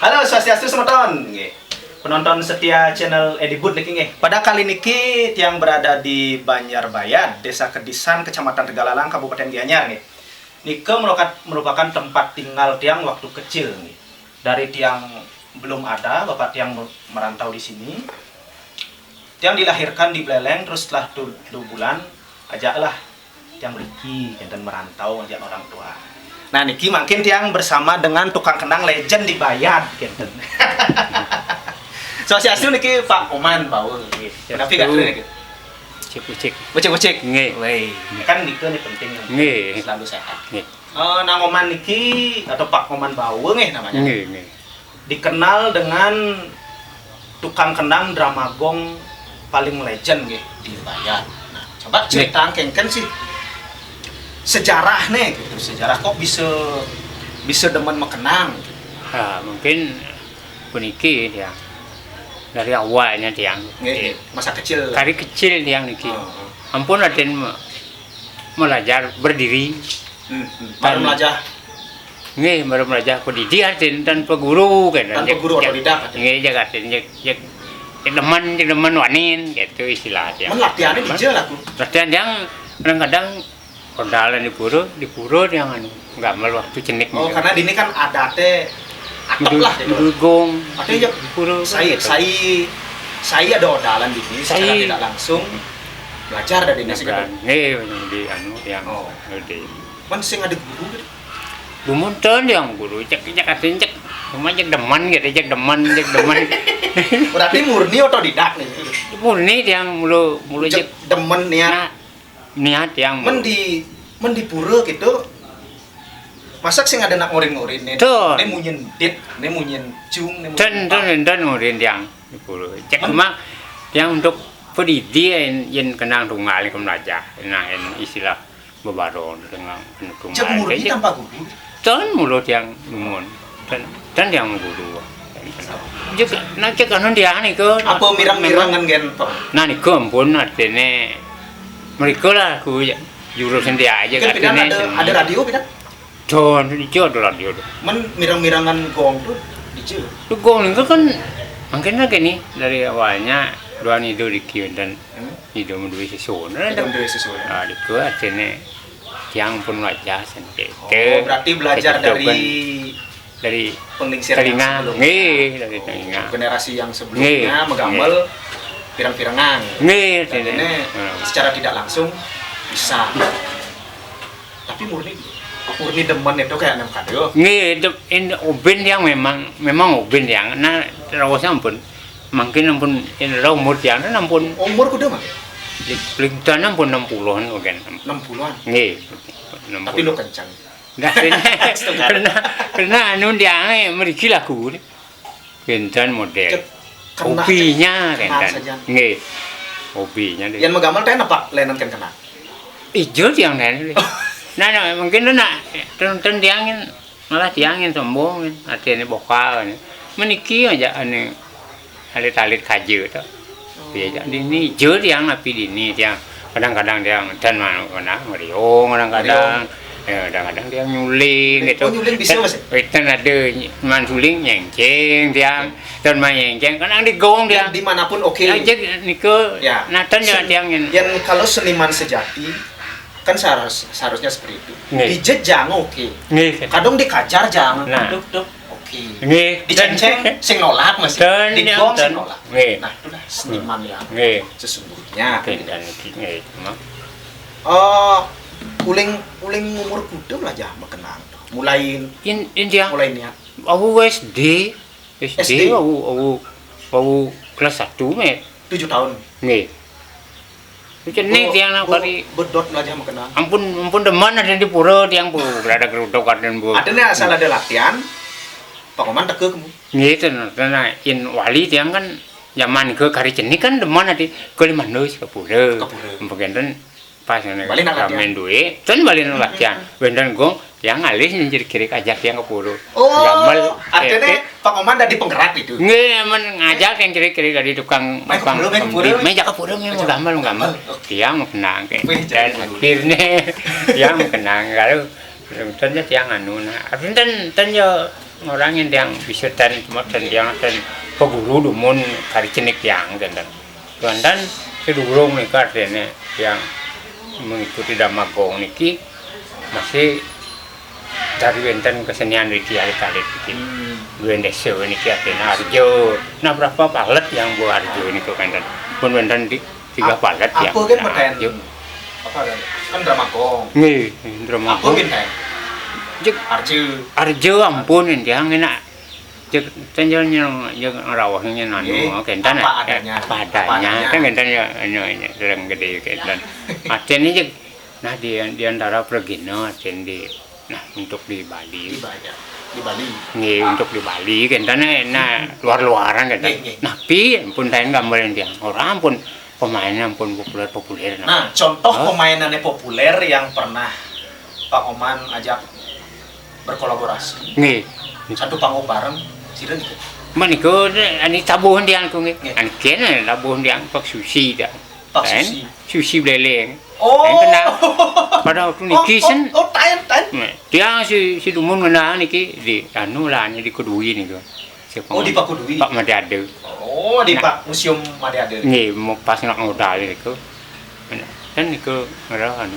Halo Swastiastu semeton. Penonton setia channel Edibud niki nggih. Pada kali niki tiang berada di Banjarbayan, Desa Kedisan, Kecamatan Tegalalang, Kabupaten Gianyar nggih. Nike merupakan tempat tinggal tiang waktu kecil nih. Dari tiang belum ada, bapak tiang merantau di sini. Tiang dilahirkan di Beleleng, terus setelah 2 bulan ajaklah tiang beriki dan merantau ajak orang tua. Nah niki makin tiang bersama dengan tukang kendang legend di Bayat gitu. Swastiastu niki Pak Oman Paul nggih. Tapi gak keren niki. Cik-cik. Bocek-bocek. Nggih. Weh, kan niki nih penting. Nggih. Selalu sehat. Nggih. Nang Oman niki atau Pak Oman Bawe nggih namanya. Nggih. Dikenal dengan tukang kendang dramagong paling legend nggih di Bayat. Nah, coba cerita kengken sih sejarah nih gitu. Sejarah kok bisa demen mekenang. Mungkin puniki dia dari awalnya tiang. Masa kecil. Dari kecil tiang niki. Ampun Aden belajar berdiri. Baru belajar. Nggih, baru belajar berdiri Aden tanpa guru kan. Tanpa guru otodidak. Nggih, jaga Aden jak teman wanin gitu istilahnya. Latihannya di jalan aku. Latihan yang kadang-kadang kondalan di pura yang nggak melu waktu cenik. Oh, karena di ini kan adatnya atok lah gitu. Dugong. Artinya di pura. Saya ada odalan di sini secara tidak langsung belajar dari nasi gedang. Nih, di yang di. Man sing ada guru gitu. Bumunten yang guru cek cuma cek deman gitu, cek deman. Berarti murni otodidak nih. Murni yang mulu cek demen niat yang men di pura gitu. Masak sing ada nak ngorin-ngorin nih. Ini munyin dit, ini munyin cung, ini munyin. Dan ngorin yang di pura. Cek cuma yang untuk pendidik yang kenang tunggal yang belajar. Nah, istilah bebaron dengan tunggal. Cek murni tanpa guru. Dan mulut yang lumun dan yang guru. Juga nak cek anu dia nih ke. Apa mirang-mirangan gen Pak? Nah nih ke ampun artinya mereka lah aku jurusan dia aja kan ada radio beda? Don itu ada radio tuh. Men mirang-mirangan gong tuh dicu. Tuh gong itu kan mungkin lagi nih dari awalnya dua itu dikirim dan itu menduit sesuatu. Nah itu artinya yang pun wajah sendiri. Oh berarti belajar dari penglingsir telinga. Nih dari telinga. Generasi yang sebelumnya menggamel pirang-pirangan. Nih, ini secara tidak langsung bisa. Tapi murni demen itu kayak nem kado. Nih, ini ubin yang memang ubin yang. Nah, rawasnya ampun. Mungkin ampun ini umur yang ampun. Umur kuda mah? Di Pelintan ampun 60-an mungkin. 60-an. Nih, 60. Tapi lu kencang. Karena anu dia meriki lagu. Kencang model. Hobinya kan. Nggih. Hobinya deh. Yang menggamel teh apa? Lenan kan kena. Ijo yang lain. Nah, mungkin ten diangin malah diangin sombong. Artinya bokal. Meniki aja ane alit-alit kaje to. Biasa di ini ijo yang api di ini yang kadang-kadang dia dan mana ngeriung kadang-kadang. Kadang-kadang dia nyuling gitu. Nyuling bisa Mas? Itu ada man suling nyengceng dia dan main nyengceng kadang digong dia. Dimanapun oke. Aja niko. Ya. Natan yang yang kalau seniman sejati kan seharusnya seperti itu. Dijet jangan oke. Kadang dikajar jangan. Duk oke. Dicengceng sing nolak Mas. Digong sing nolak. Nah, itulah seniman yang sesungguhnya. Dan uling umur kuda belajar mekenang mulai niat aku SD aku kelas 1 met 7 tahun nggih cenik yang kali bedot belajar mekenang ampun deman ada di pura tiang bu berada geruduk dan bu adanya asal ada latihan Pak Oman teke kamu nggih karena in wali tiang kan zaman ke kari cenik kan deman ada ke 5 deus ke pura mungkin pas ngamen duit, kan balik latihan. Beneran gong, yang alis nyicir kiri ajak yang ke pura. Oh, artinya Pak Oman dari penggerak itu? Nggak, emang ngajak yang kiri-kiri dari tukang main ke pura, mau gamal. Dia mau kenang, dan akhirnya dia mau kenang. Kalau ternyata yang anu, artinya orang yang bisa dan yang dan peguru dumun kari cenik yang dan sedurung nih karena yang mengikuti damagong niki masih dari wenten kesenian Riki alit-alit bikin desa ini kiatena Arjo. Nah berapa palet yang bu Arjo ini tuh kan pun wenten 3 palet ya. Apa kan beten? Apa kan damagong. Nih Apa damagong. benten? Jek Arjo ampun yang enak. Jek tenjanya yang rawahnya nanu kentan apa adanya kan kentan ya sering gede kentan. Aten ini jek nah di antara Pregino aten di nah untuk di Bali. Di Bali. Nih untuk di Bali kentan nah luar-luaran kentan. Nah pi pun tain gambaran dia orang pun pemainnya pun populer. Nah contoh pemainannya populer yang pernah Pak Oman ajak berkolaborasi. Nih Satu panggung bareng sira gitu. Maniko ani tabuhan dia aku nih. Ani kena tabuhan dia Pak Susi dah. Pak Susi. Susi beleng. Oh. Kenal. Pada waktu niki sen. Oh, tayan. Dia si dumun kenal niki di anu lah di Kedui nih Oh, di Pak Kedui. Pak Madiade. Oh, di Pak Museum Madiade. Nih mau pas nak modal niku. Kan niku ngerahan.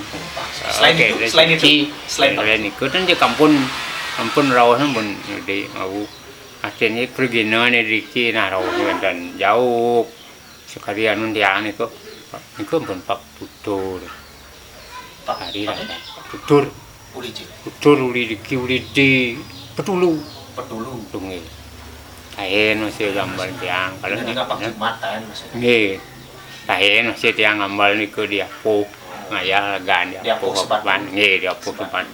Selain itu kan di kampung rawahan pun di mau akhirnya perginan Riki nah rawahan dan jauh sekalian undian niku pun Pak Tutur. Hari lah Tutur. Uli di Petulu. Tungi. Kain masih gambar tiang. Kalau nggak pakai mata masih. Nih, kain masih tiang gambar niku dia po. Ngaya gan dia po keban. Nih dia po keban.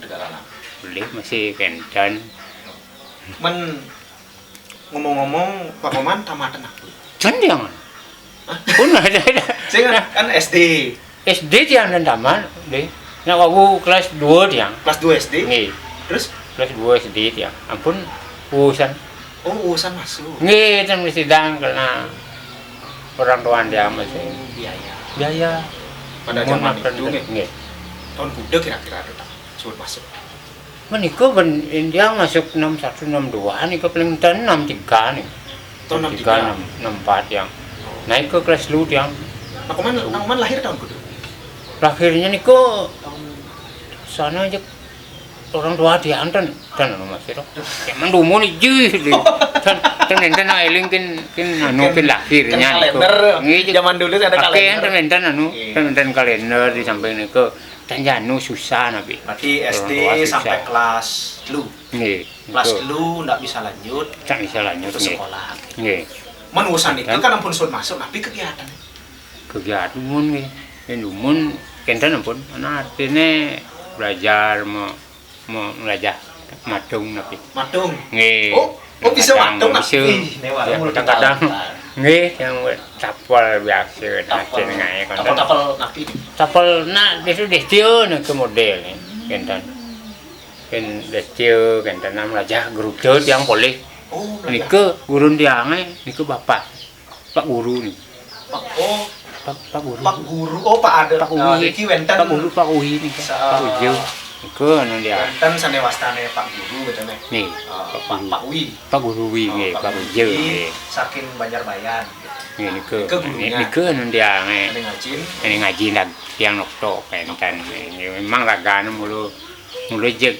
Beli masih kencan. Ngomong-ngomong Pak Oman tamatan aku. Cendiang. Pun ada. Saya kan SD. SD tiang dan taman deh. Nak aku kelas 2 tiang. Kelas 2 SD. Nih. Terus kelas 2 SD tiang. Ampun urusan. Oh, urusan masuk. Nih, kan mesti dang kena orang tua dia masih biaya. Pada zaman itu nggih. Tahun Buddha kira-kira ada suruh masuk. Menika ben India masuk 61 62 niku paling 63 nih. Tahun 63 64 yang. Naik ke kelas lu yang. Nah, Koman lahir tahun kudu. Lahirnya niku sana aja orang tua dia anten dan masih dong. Ya mendumun iji dan enten eling kin anu kin lahirnya niku. Zaman dulu ada kalender. Enten anu enten kalender di samping niku. Tanjanu susah nabi. Berarti SD sampai kelas lu. Nggih. Kelas lu ndak bisa lanjut. Tak bisa lanjut ke sekolah. Nggih. Menusan itu kan ampun sun masuk tapi kegiatan. Kegiatan mun nggih. Mun kenten ampun anak artine belajar mau belajar matung nabi. Matung. Nggih. Oh bisa matung nabi. Kadang-kadang nggih yang tapal biasa hasil ngai kan. Tapal nabi. Tapal na desu destiu na ke model ni kenten. Ken destiu kenten nam belajar guru teu yang boleh. Oh, niku guru tiang niku bapak. Pak guru ni. Pak guru. Oh, Pak ada. Pak Uwi. Iki wenten. Pak Uwi ni. Pak Ujo. Iku anu dia. Wenten sanewastane Pak Guru gitu nih. Nih, Pak Uwi. Pak Guru Wi nggih, Pak Ujo nggih. Saking Banjarbayan. Nggih niku anu dia ngajin. Ini ngaji lag tiang nokto penten. Memang ragane mulu jek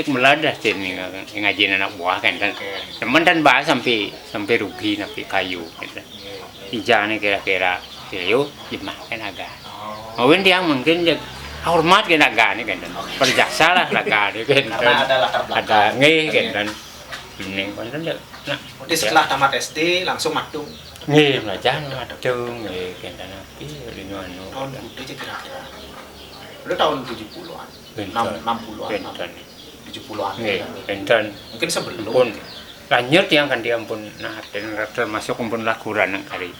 meladah sini ngajin anak buah kan teman dan bahas sampai rugi napi kayu gitu. Ijane kira-kira yo jemah kan agak. Mungkin dia mungkin hormat kan agak nih kan. Berjasa lah agak kan. Karena ada latar belakang. Ada nggih kan. Ini kan nah. Jadi setelah tamat SD langsung matung. Nggih, belajar matung nggih kan napi lino anu. Tahun udah kira-kira. Udah tahun 70-an. 60-an. 70-an. Enten. Mungkin sebelum. Pun lanjut yang kan dia pun nah termasuk pun lakuran kali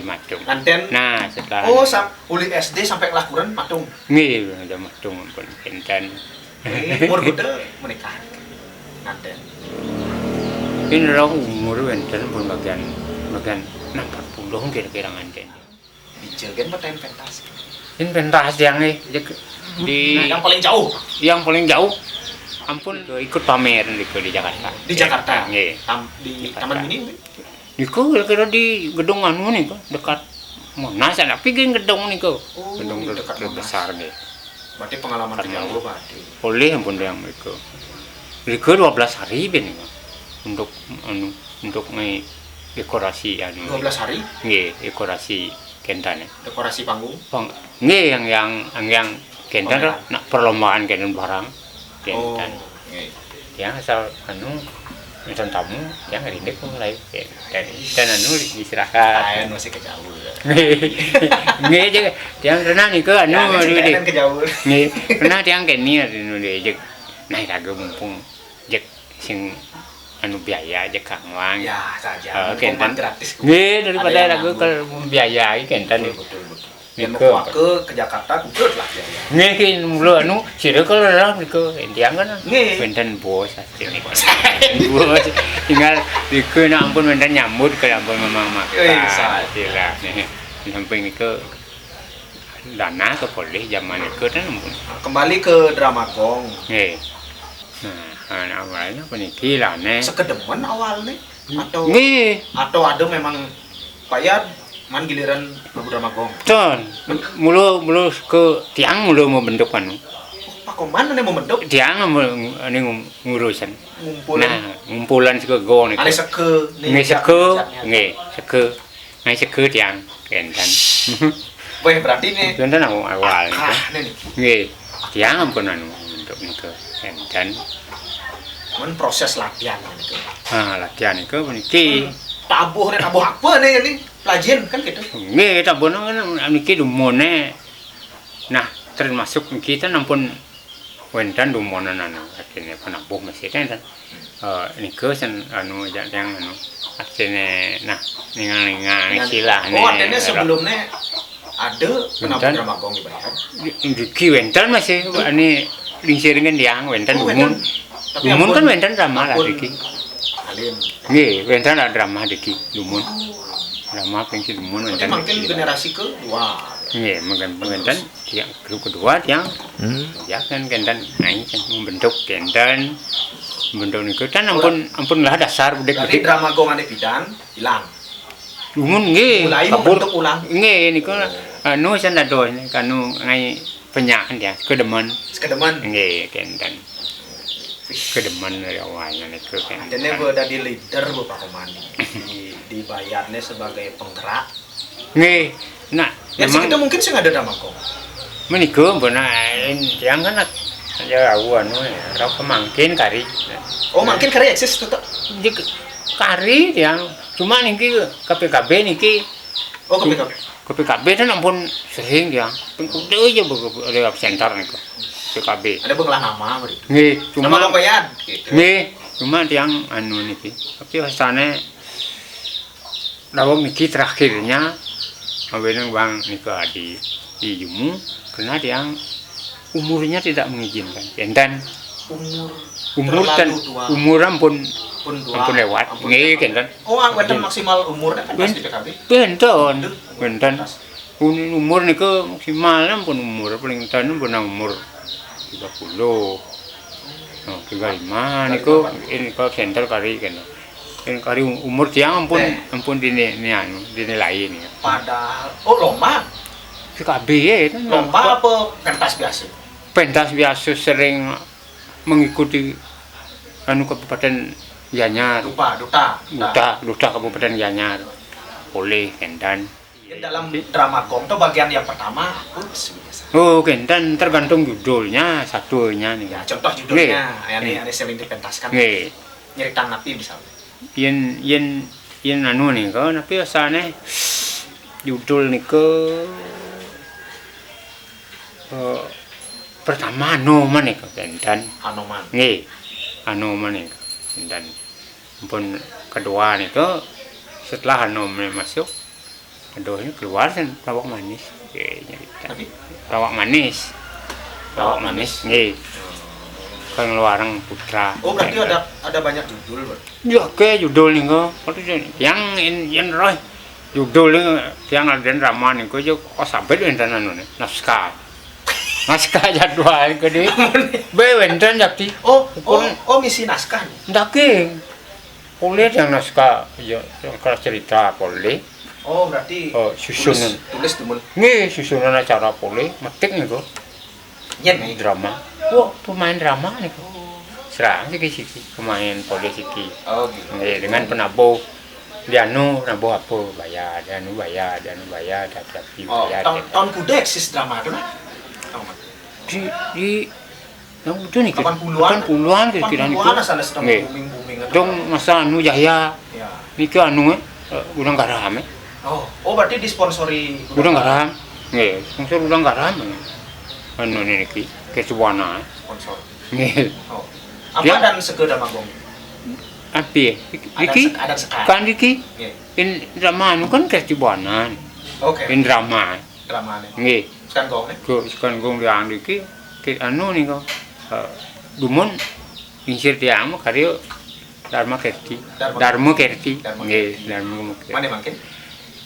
matung. Nanten. Nah, setelah uli SD sampai lakuran matung. Nggih, ada matung pun enten. Umur gede menikah. Nanten. Ini orang umur enten pun bagian 60 kira-kira nganten. Dijagan petain pentas. Ini pentas yang di yang paling jauh. Yang paling jauh ampun ikut pamer niku di Jakarta. Di Jakarta. Nggih. Di Jakarta. Taman Mini. Niku kira-kira di gedung anu niku dekat Monas ada pingin gedung niku. Oh, Gedung dekat Monas. besar nih. Berarti pengalaman ke Karena- Jawa berarti. Boleh ampun yang niku. Niku 12 hari ben niku. Untuk dekorasi anu. 12 hari Nggih, dekorasi kentane. dekorasi panggung. Nggih yang kentan Pameran. nak perlombaan kentan barang. Oh, Kentan. nggih. Yang asal misal tamu yang rindek mulai dan diserahkan. Ayan masih ke Jawa. Nggih jeung tiang renang niku anu Ayan ke Jawa. nggih pernah tiang kene anu jeung naik dagu mumpung jek sing anu biaya jek Kang Wang. Ya saja. Kentan gratis. nggih daripada Ada yang dagu nanggung. ke biaya kentan Betul. Yang Niku. mau ke Jakarta kudet lah ya. nggih mulu anu sira kalau orang niku tiang kan Nggih. benten bos asli niku. Bos tinggal diku nak ampun benten nyambut ke ampun memang Wih, maksa sa- sila nih samping niku dana ke boleh zaman niku kan ampun Kembali ke drama gong. nggih nah awalnya peniki lah nih Sekedemen awalnya atau nggih ada memang payah man giliran lagu drama gong. ton mulu ke tiang mulu mau bentuk anu Pak Koman nih mau bentuk tiang ini ngurusan ngumpul. nah ngumpulan sego go niku Ada seke. nggih seke ngai seke tiang kentan Weh berarti nih. kentan awal niku Nih. nggih tiang ampun anu bentuk niku kentan Men proses latihan gitu. latihan niku puniki Tabuh apa nih ini? Pelajian kan gitu. nggih tabon kan niki dumone nah termasuk kita nampun wentan dumonan anu artine penabuh masih kan niku sen anu yang anu artine nah ningal istilah Oh, artinya sebelumnya ada penabuh drama gong di Bayan. Iki wentan masih ini lingsir dengan tiang wentan Oh, dumun wentan. Tapi dumun ampun- kan wentan drama lah ampun iki Alin. nggih wentan ada drama iki dumun drama pengsi dumun Berarti wentan makin generasi kedua. nggih mungkin wentan tiang grup kedua tiang ya kan kentan naik kan membentuk kentan membentuk niku kan ampun lah dasar Berarti budek-budek drama gong ane bidan hilang. dumun nggih Mulai kabur membentuk ulang. nggih niku anu san dado kanu ngai penyakan dia kedemen Sekedemen. nggih kentan kedemen dari awalnya niku kan Artinya gue ada di leader gue Pak Koman di Bayannya sebagai penggerak. nggih nah Yang memang segitu mungkin sih nggak ada drama gong. meniku beuna yang kan ya anu rok pemangkin kari Oh makin karya eksis tetap. di kari yang cuma niki KPKB niki Oh ketika. KPKB kan ampun sering ya pengkude aja ada center niku PKB Ada bengelah nama beri. nggih Nama cuma Bang Bayan. Gitu. nggih cuma tiang anu niki tapi rasane lawang niki terakhirnya awenang bang niku di Jumu karena tiang umurnya tidak mengizinkan dan umur kan terlalu tua. umuran pun Pun tua. ampun lewat Ampun nggih lewat. kan Oh angkatan maksimal umurnya kan pas di PKB. benten umur niku maksimal pun umur paling tanem pun umur 30 oh 35 niku ini kok center kari kan ini kari umur tiang ampun dinilai ini Padahal oh lomba. PKB ya itu Lomba apa pentas biasa? pentas biasa sering mengikuti anu Kabupaten Gianyar Duta. duta Kabupaten Gianyar oleh kendan Dalam drama gong itu bagian yang pertama apa sih biasa? oh kendan tergantung judulnya satunya nih Ya contoh judulnya, ini sering dipentaskan. nggih Nyerita napi misalnya. yen anu nih kok tapi asane judul niku pertama Anoman niku kendan Anoman. nggih Anoman niku kendan pun kedua niku setelah Anoman masuk keduanya keluar kan lawak manis nyerita Tapi lawak manis nggih kan luarang putra oh berarti ada banyak judul, Bro. ya ke judul niku yang roh judul yang ada drama niku yo kok sampai enten anu naskah naskah jadwal gede benten jakti Oh misi naskah nih. daging boleh yang naskah ya yang kelas cerita boleh Oh berarti susunan tulis demen nih susunan acara boleh metik nih kok nyen nih. drama wah pemain drama nih kok serang sih pemain boleh siki Oh gitu. nih dengan penabuh Dianu nabuh apa bayar Dianu bayar tapi Oh bayar tahun kuda eksis drama itu nah. di yang itu nih 80-an kira-kira 80-an asal sedang Nggih. booming dong masa anu Jaya Ya. niki anu udang garam Oh berarti disponsori udang garam nggih sponsor udang garam anu niki kesuwana sponsor. nggih Oh. Apa Dia- dan segera magong? api iki Ada sekarang. kan iki Nggih. in drama anu kan kesuwana Oke. in drama Dramanya. nggih Sekarang gong nih. ko sekan gong diang iki ke anu nih kok dumun insir tiang mah karyo Dharma Kerti Dharma Kerti. nggih Dharma Kerti Mana makin?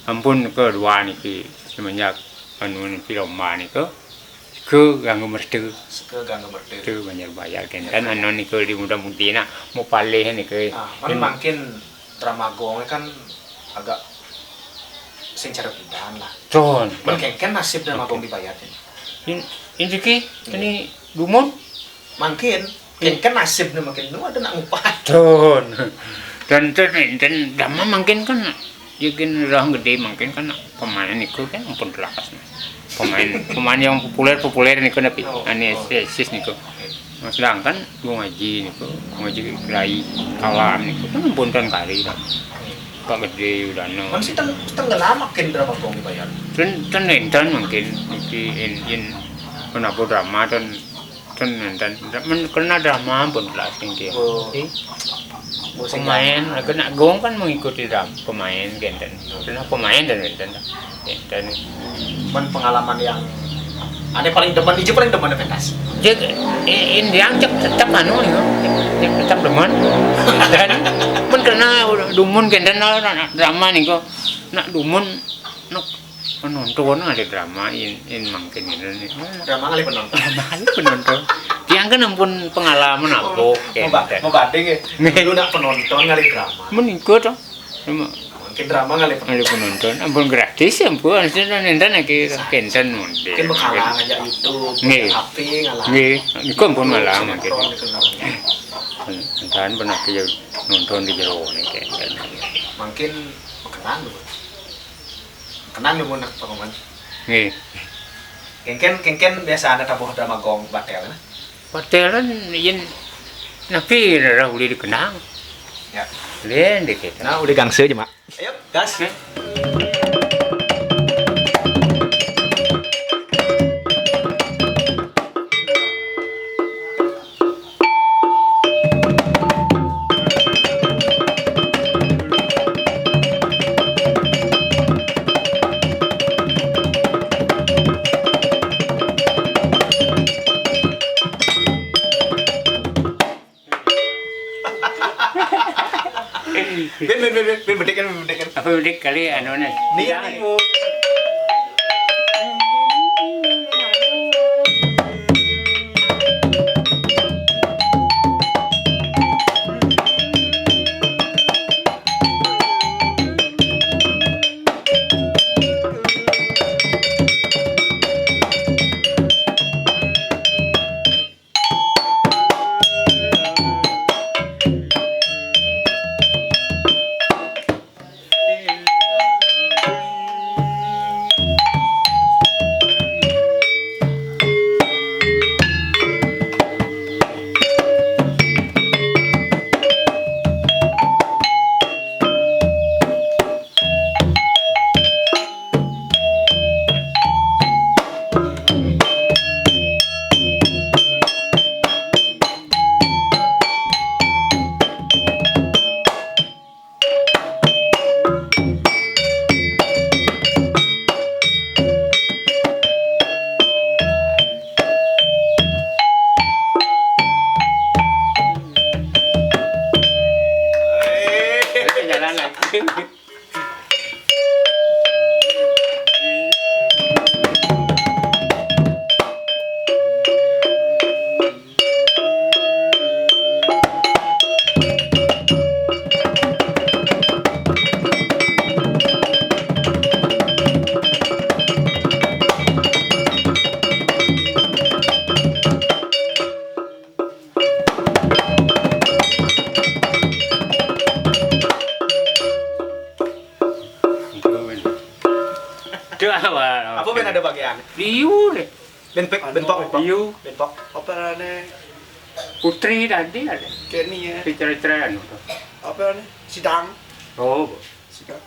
ampun kedua niki semenjak anu niki lomba niki ke ganggu mertu Sekegang merdeka. tu banyak bayar kan dan anu niki di muda-mudina mau paleh niki Mana makin drama gong kan agak sing cara pidan lah. ton Mungkin nasib drama gong dibayarin. in niki ini dumun Makin kan nasib nih makin nu ada nak ngupah. ton dan drama mungkin kan yakin orang gede mungkin kan pemain niku kan ampun kelas pemain yang populer niku tapi ane sis niku sedangkan gua ngaji kiai kalam niku kan ampun kan kali lah pak gede udah no Masih tenggelam makin drama gong dibayar. dan mungkin iki in kenapa drama dan kena drama pun kelas tinggi pemain kena gong kan mengikuti drama pemain genten kena pemain dan Pengalaman yang ada paling demen pentas. jadi yang tetap anu tetap demen dan pun kena dumun genten drama nih kok nak dumun nak penonton ada drama in mungkin ini Drama kali penonton. penonton yang kan ampun pengalaman aku Mau banding ya. Dulu nak penonton kali drama. meningkat dong Mungkin drama kali penonton. ada penonton ampun gratis ampun sudah nonton lagi kencan mungkin Mungkin bakalan ngajak YouTube, Nggih. HP ngalah. nggih niku ampun malah mungkin Sinetron dikenal. kan pernah ke nonton di jero nih kencan Mungkin kenang dulu. Kenang dulu nak pengoman. nggih Kengken biasa ada tabuh drama gong batel nah. hotelan yen napi ra uli dikenang Ya. lain dikit Nah, udah gangse aja, Mak. Ayo, gas. Ben bedekan. apa udah kali anu nih Nih. ada bagian. Liu deh. Benpok. Liu. Benpok. Apa ane? Putri tadi ada. Kenny ya. Cerita-cerita anu tuh. Apa ane? Sidang. Oh. Sidang.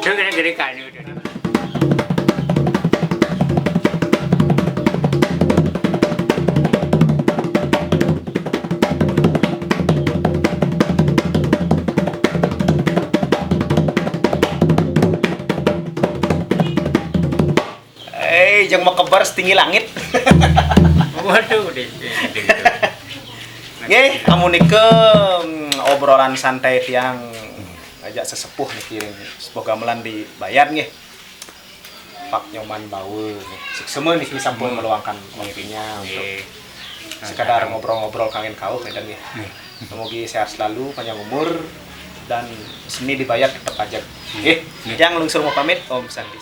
Jangan gede kan udah. Jangan mau kebar setinggi langit. Waduh, deh. Nggih, kamu nike obrolan santai tiang ajak sesepuh nih kiring. Semoga melan dibayar nggih. Pak Nyoman Baul nih. Seksema nih sampun meluangkan waktunya untuk sekadar ngobrol-ngobrol kangen kau dan nggih. Semoga sehat selalu, panjang umur dan seni dibayar tetap pajak. Nggih, yang lungsur mau pamit Om Santi.